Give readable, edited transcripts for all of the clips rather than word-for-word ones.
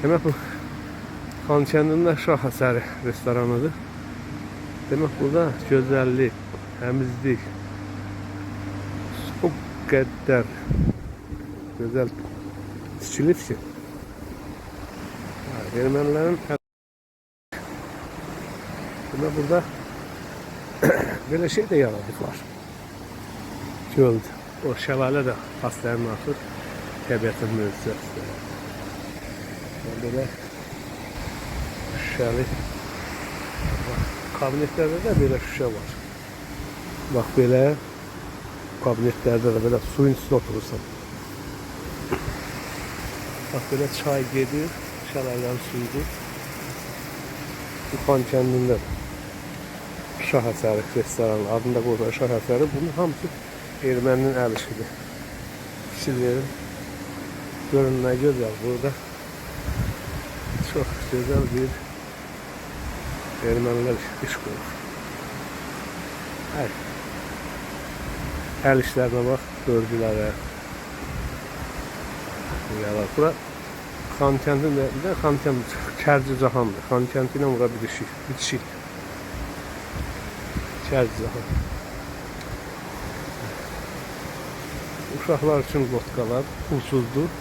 Demək bu Xankəndində şah əsəri restoranıdır. Demək burada gözəllik, təmizlik o qədər gözəl tikilib ki, ermənilərin demək burada belə şey də yaradıblar. Göldür. O şəlalə də paslarının artıq təbiətin möcüzəsidir. Belə şüşəli kabinetlərdə də belə şüşə var. Bax belə kabinetlərdə də belə suyun üstündə oturursan. Bax belə çay gedir, şəlalələrin suyudur. Bu Xankəndində şah əsəri restoranı adında qoyulan şah əsəri, bunun hamısı erməninin əl işidir. Kişilərin görünməyə gözəl burada. Çox gözəl bir ermənilər iş qoyur. Əl işlərinə bax, örgülərə. Bura Xankəndin də, bir də Xankənd Kərcicahandır. Xankəndi ilə bura bitişik. Kərcicahan. Uşaqlar üçün lotkalar pulsuzdur.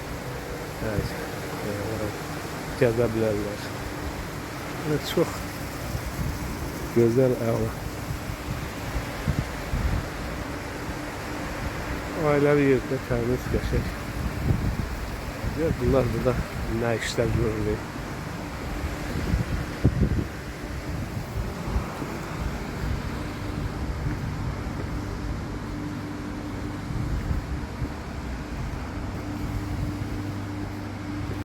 Gəzə bilərlər. Çox gözəl, əla. Ailəvi yerdə təmiz, qəşəng. Bunlar burada nə işlər görülür.